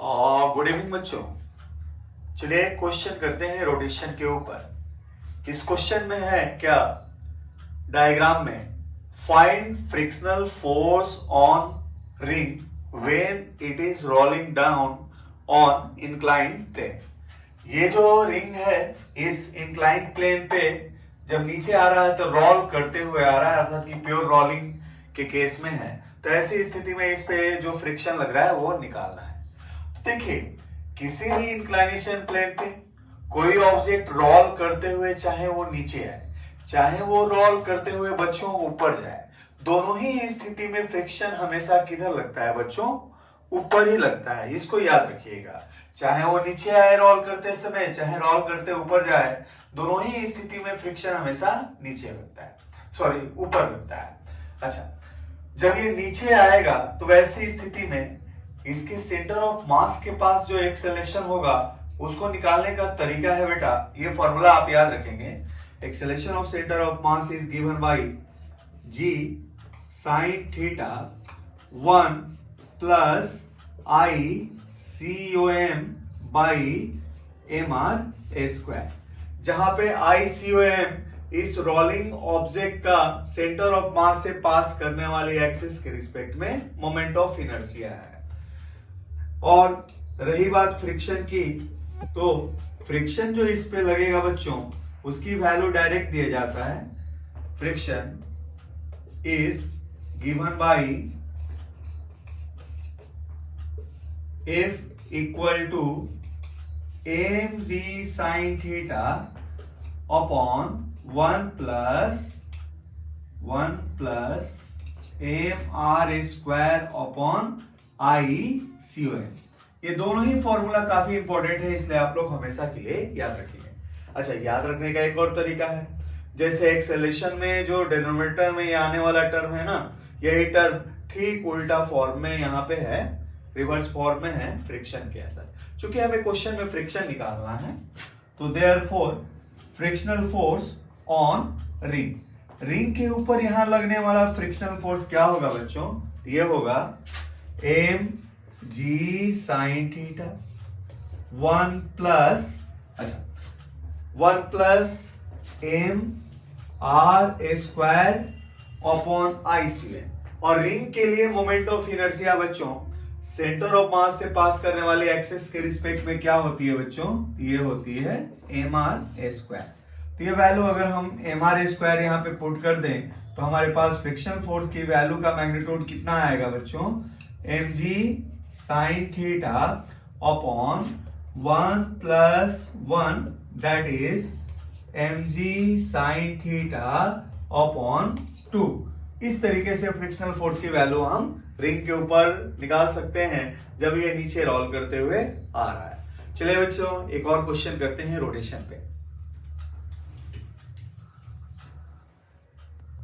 Good evening बच्चों। चलिए question करते हैं रोटेशन के ऊपर। इस क्वेश्चन में है क्या, डायग्राम में find frictional force on ring when it is rolling down on inclined plane. ये जो रिंग है इस इंक्लाइंड प्लेन पे जब नीचे आ रहा है तो रोल करते हुए आ रहा है, अर्थात कि प्योर रोलिंग के केस में है। तो ऐसी स्थिति में इस पे जो फ्रिक्शन लग रहा है वो निकालना है। देखिए, किसी भी इंक्लाइनेशन प्लेन पे कोई ऑब्जेक्ट रोल करते हुए चाहे वो नीचे आए चाहे वो रोल करते हुए बच्चों ऊपर जाए, दोनों ही स्थिति में फ्रिक्शन हमेशा किधर लगता है बच्चों? ऊपर ही लगता है। इसको याद रखिएगा, चाहे वो नीचे आए रोल करते समय चाहे रोल करते ऊपर जाए, दोनों ही स्थिति में फ्रिक्शन हमेशा नीचे लगता है, सॉरी ऊपर लगता है। अच्छा, जब ये नीचे आएगा तो वैसी स्थिति में इसके सेंटर ऑफ मास के पास जो एक्सेलरेशन होगा उसको निकालने का तरीका है बेटा, ये फॉर्मूला आप याद रखेंगे। Acceleration of centre of mass is given bye g sin theta 1 plus I COM by mr square, जहां पे I COM इस रोलिंग ऑब्जेक्ट का सेंटर ऑफ मास से पास करने वाली एक्सिस के रिस्पेक्ट में मोमेंट ऑफ इनर्शिया है। और रही बात फ्रिक्शन की, तो फ्रिक्शन जो इस पे लगेगा बच्चों उसकी वैल्यू डायरेक्ट दिया जाता है। Friction is given by F equal to mg sin theta upon 1 plus mr square upon ICOM। ये दोनों ही फॉर्मूला काफी इंपॉर्टेंट है, इसलिए आप लोग हमेशा के लिए याद रखेंगे। अच्छा, याद रखने का एक और तरीका है, जैसे एक्सेलरेशन में जो डिनोमिनेटर में ये आने वाला टर्म है ना, यही टर्म ठीक उल्टा फॉर्म में यहाँ पे है, रिवर्स फॉर्म में है फ्रिक्शन के अंदर। चूंकि हमें क्वेश्चन में फ्रिक्शन निकालना है, तो therefore frictional force on ring के ऊपर यहां लगने वाला फ्रिक्शनल फोर्स क्या होगा बच्चों? ये होगा mg sin theta 1 plus mr square upon ICOM। और रिंग के लिए मोमेंट ऑफ इनर्शिया बच्चों सेंटर ऑफ मास से पास करने वाली एक्सिस के रिस्पेक्ट में क्या होती है बच्चों? ये होती है mr स्क्वायर। तो ये वैल्यू अगर हम mr स्क्वायर यहाँ पे पुट कर दें तो हमारे पास फ्रिक्शन फोर्स की वैल्यू का मैग्नीट्यूड कितना आएगा बच्चों? mg sin theta upon 1 plus 1 that is mg sin theta upon 2। इस तरीके से फ्रिक्शनल फोर्स की वैल्यू हम रिंग के ऊपर निकाल सकते हैं जब ये नीचे रोल करते हुए आ रहा है। चलिए बच्चों, एक और क्वेश्चन करते हैं रोटेशन पे।